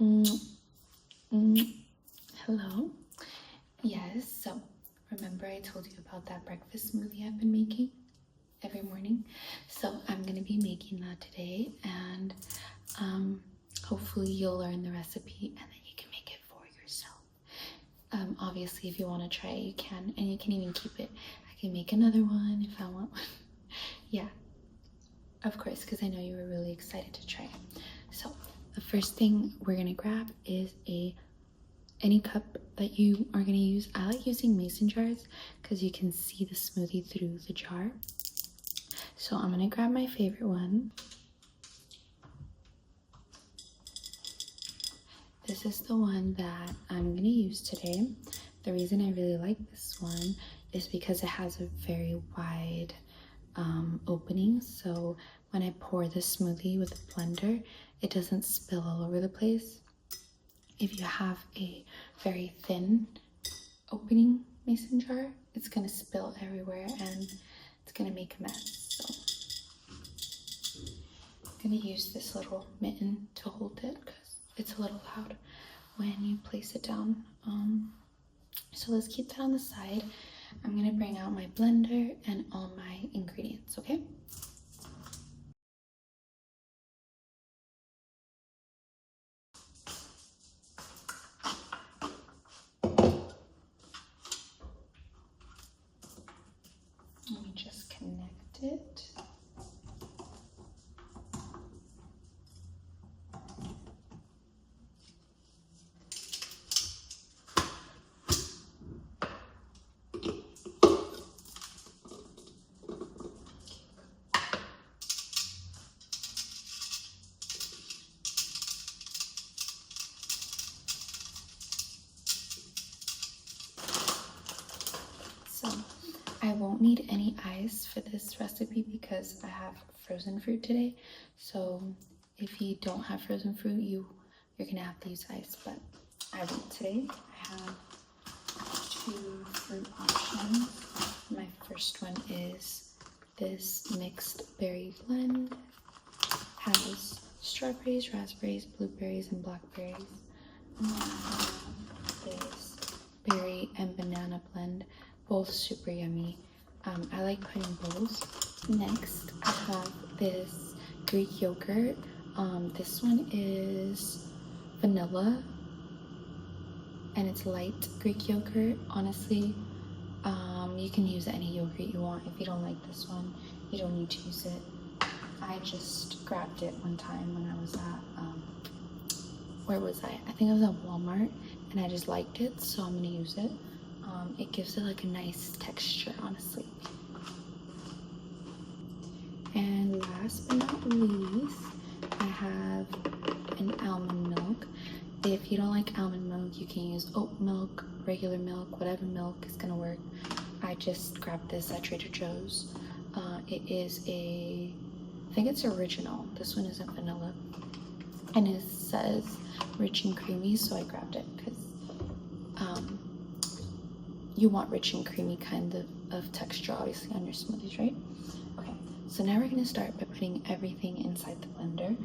Mm, mm. Hello. Yes, so remember I told you about that breakfast smoothie I've been making every morning? So I'm gonna be making that today, and hopefully you'll learn the recipe and then you can make it for yourself. Obviously, if you want to try it, you can, and you can even keep it. I can make another one if I want one. Yeah, of course, because I know you were really excited to try it. So the first thing we're gonna grab is any cup that you are gonna use. I like using mason jars because you can see the smoothie through the jar. So I'm gonna grab my favorite one. This is the one that I'm gonna use today. The reason I really like this one is because it has a very wide opening, so when I pour the smoothie with the blender, it doesn't spill all over the place. If you have a very thin opening mason jar, it's gonna spill everywhere and it's gonna make a mess. So I'm gonna use this little mitten to hold it because it's a little loud when you place it down. So let's keep that on the side. I'm gonna bring out my blender and all my ingredients, okay? Let me just connect it. So I won't need any ice for this recipe because I have frozen fruit today. So if you don't have frozen fruit, you're gonna have to use ice, but I won't today. I have 2 fruit options. My first one is this mixed berry blend. Has strawberries, raspberries, blueberries, and blackberries. And then I have this berry and banana blend, both super yummy. I like putting both. Next, I have this Greek yogurt. This one is vanilla, and it's light Greek yogurt. Honestly, you can use any yogurt you want. If you don't like this one, you don't need to use it. I just grabbed it one time when I was at, where was I? I think I was at Walmart, and I just liked it, so I'm gonna use it. It gives it like a nice texture, honestly. And last but not least, I have an almond milk. If you don't like almond milk, you can use oat milk, regular milk, whatever milk is gonna work. I just grabbed this at Trader Joe's. It is I think it's original. This one isn't vanilla. And it says rich and creamy, so I grabbed it because you want rich and creamy kind of texture, obviously, on your smoothies, right? Okay, so now we're gonna start by putting everything inside the blender.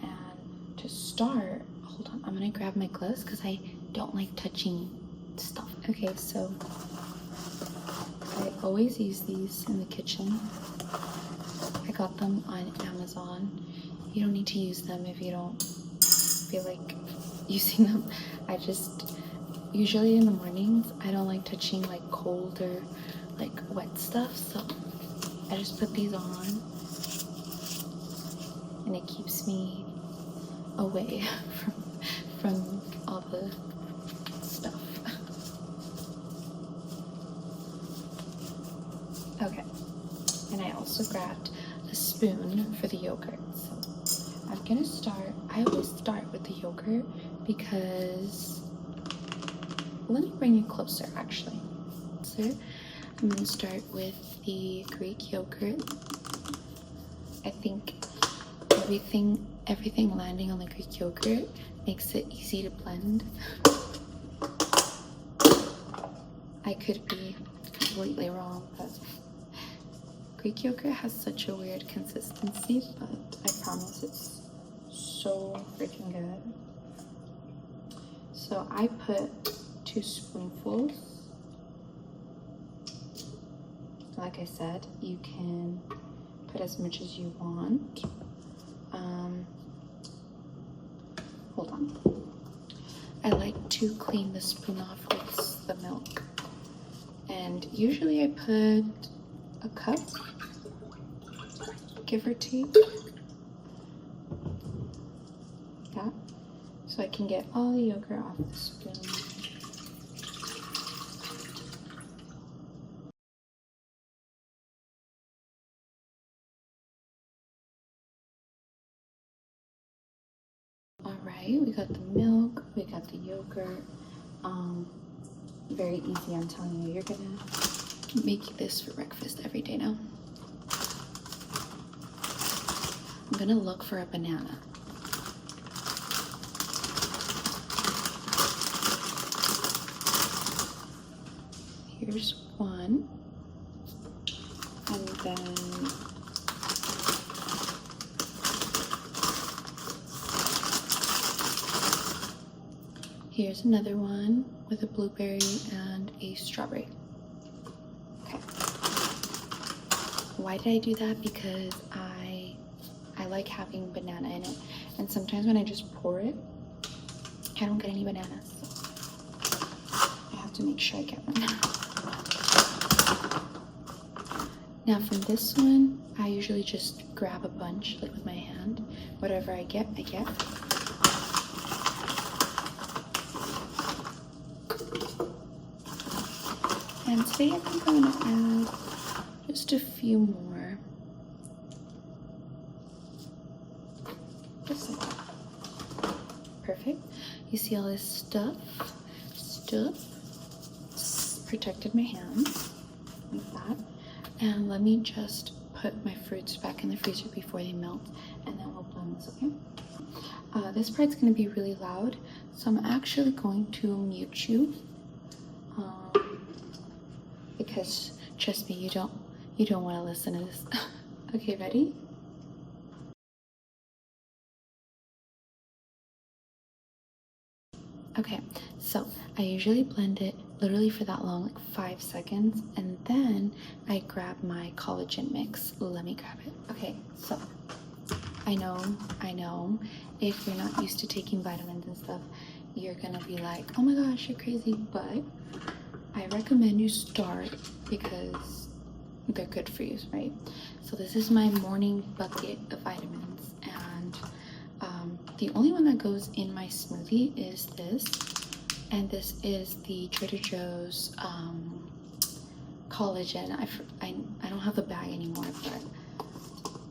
And to start, hold on, I'm gonna grab my gloves because I don't like touching stuff. Okay, so I always use these in the kitchen. I got them on Amazon. You don't need to use them if you don't feel like using them. I just, usually in the mornings, I don't like touching like cold or like wet stuff, so I just put these on and it keeps me away from all the stuff. Okay, and I also grabbed a spoon for the yogurt. So I'm gonna start, I always start with the yogurt because, let me bring you closer actually. So I'm gonna start with the Greek yogurt. I think everything landing on the Greek yogurt makes it easy to blend. I could be completely wrong, but Greek yogurt has such a weird consistency, but I promise it's so freaking good. So I put 2 spoonfuls. Like I said, you can put as much as you want. Hold on. I like to clean the spoon off with the milk. And usually I put a cup, give or take. That. So I can get all the yogurt off the spoon. Alright, we got the milk, we got the yogurt. Very easy, I'm telling you. You're gonna make this for breakfast every day now. I'm gonna look for a banana. Here's one. And then here's another one with a blueberry and a strawberry. Okay. Why did I do that? Because I like having banana in it. And sometimes when I just pour it, I don't get any bananas. So I have to make sure I get one. Now from this one, I usually just grab a bunch, like with my hand. Whatever I get, I get. And today I think I'm gonna add just a few more. Just like that. Perfect. You see all this stuff? Protected my hands like that. And let me just put my fruits back in the freezer before they melt, and then we'll blend this, okay? This part's gonna be really loud, so I'm actually going to mute you. Because trust me, you don't want to listen to this. Okay, ready? Okay, so I usually blend it literally for that long, like 5 seconds, and then I grab my collagen mix. Let me grab it. Okay, so I know, if you're not used to taking vitamins and stuff, you're gonna be like, oh my gosh, you're crazy, but I recommend you start because they're good for you, right? So this is my morning bucket of vitamins, and the only one that goes in my smoothie is this, and this is the Trader Joe's collagen. I don't have the bag anymore, but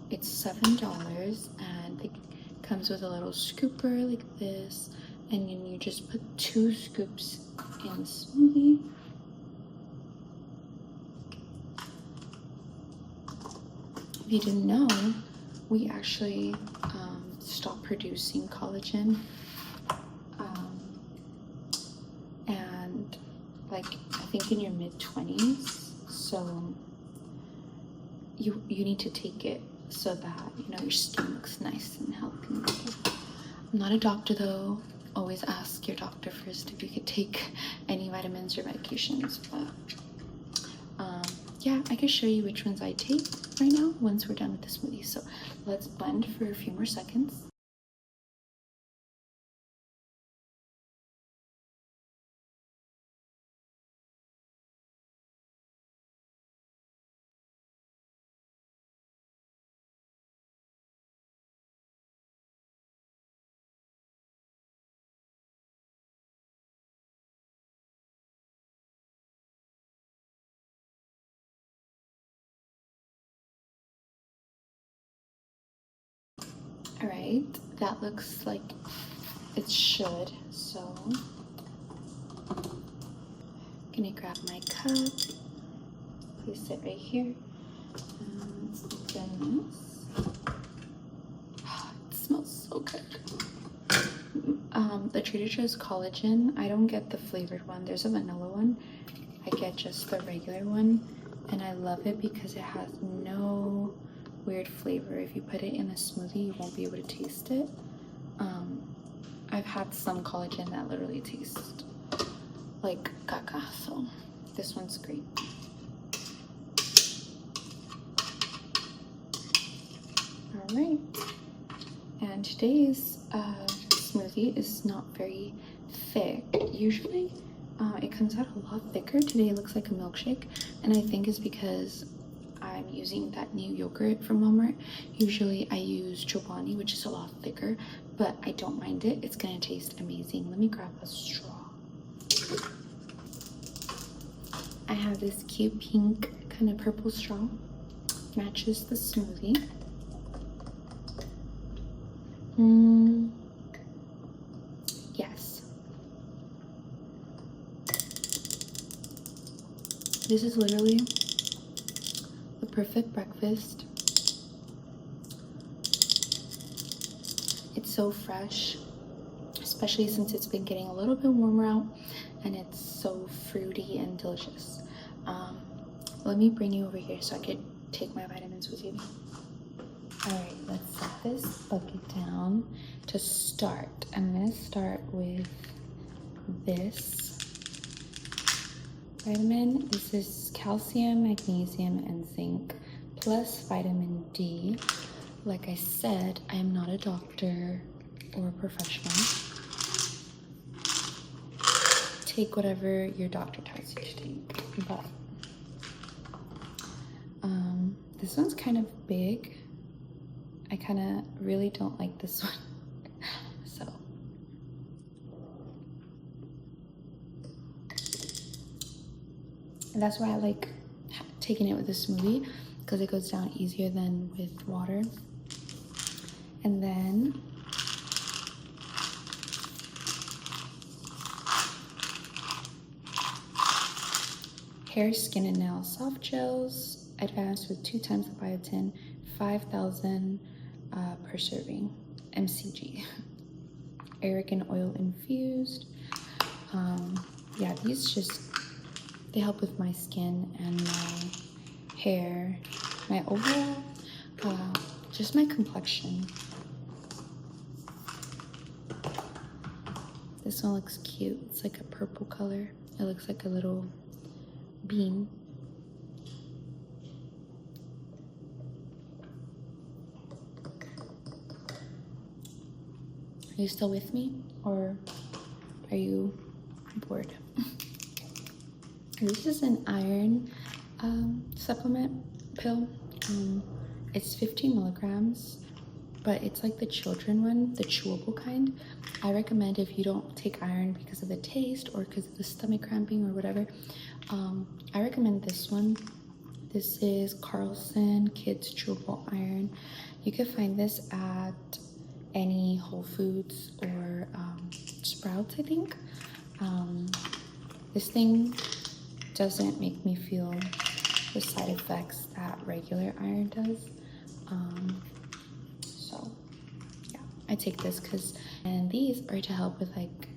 it's $7, and it comes with a little scooper like this, and then you just put 2 scoops in the smoothie. If you didn't know, we actually stopped producing collagen, and like I think in your mid-20s, so you need to take it so that your skin looks nice and healthy. I'm not a doctor though. Always ask your doctor first if you could take any vitamins or medications, but yeah, I can show you which ones I take right now once we're done with the smoothie. So let's blend for a few more seconds. All right, that looks like it should. So I'm gonna grab my cup, place it right here, and open this. It smells so good. The Trader Joe's collagen, I don't get the flavored one. There's a vanilla one. I get just the regular one, and I love it because it has no weird flavor. If you put it in a smoothie, you won't be able to taste it. I've had some collagen that literally tastes like caca, so this one's great. All right, and today's smoothie is not very thick. Usually it comes out a lot thicker. Today it looks like a milkshake, and I think it's because I'm using that new yogurt from Walmart. Usually I use Chobani, which is a lot thicker, but I don't mind it. It's gonna taste amazing. Let me grab a straw. I have this cute pink kind of purple straw. Matches the smoothie. Yes. This is literally the perfect breakfast. It's so fresh, especially since it's been getting a little bit warmer out, and it's so fruity and delicious. Let me bring you over here so I could take my vitamins with you. All right, let's set this bucket down. To start, I'm gonna start with this vitamin. This is calcium, magnesium, and zinc, plus vitamin D. Like I said, I am not a doctor or a professional. Take whatever your doctor tells you to take, but this one's kind of big. I kind of really don't like this one. So and that's why I like taking it with a smoothie, because it goes down easier than with water. And then hair, skin, and nail soft gels, advanced with 2 times the biotin, 5,000 per serving, mcg. Argan oil infused. Yeah, these just, they help with my skin and my hair, my overall, just my complexion. This one looks cute. It's like a purple color. It looks like a little bean. Are you still with me, or are you bored? This is an iron supplement pill. It's 15 milligrams, but it's like the children one, the chewable kind. I recommend, if you don't take iron because of the taste or because of the stomach cramping or whatever, I recommend this one. This is Carlson Kids Chewable Iron. You can find this at any Whole Foods or Sprouts, I think. This thing doesn't make me feel the side effects that regular iron does. So yeah, I take this because, and these are to help with like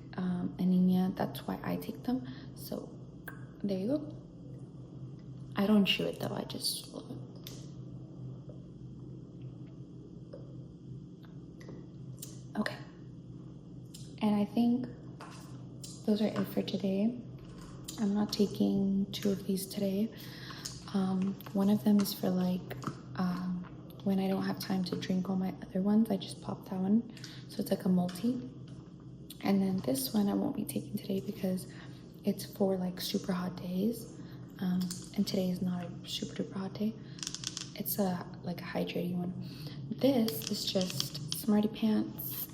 anemia. That's why I take them. So there you go. I don't chew it though, I just swallow it. Okay, and I think those are it for today. I'm not taking 2 of these today. One of them is for like when I don't have time to drink all my other ones, I just pop that one, so it's like a multi. And then this one I won't be taking today because it's for like super hot days, and today is not a super duper hot day. It's like a hydrating one. This is just Smarty Pants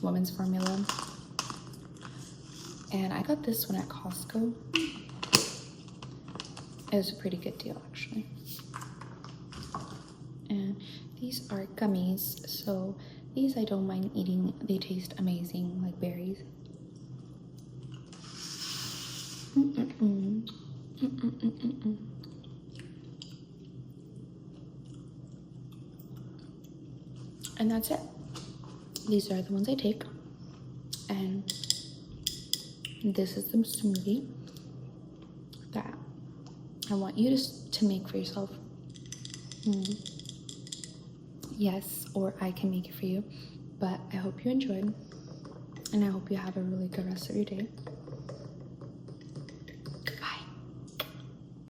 women's formula, and I got this one at Costco. It was a pretty good deal actually. And these are gummies, so these I don't mind eating. They taste amazing, like berries. And that's it. These are the ones I take, and this is the smoothie that I want you to make for yourself. Yes, or I can make it for you, but I hope you enjoyed. and I hope you have a really good rest of your day.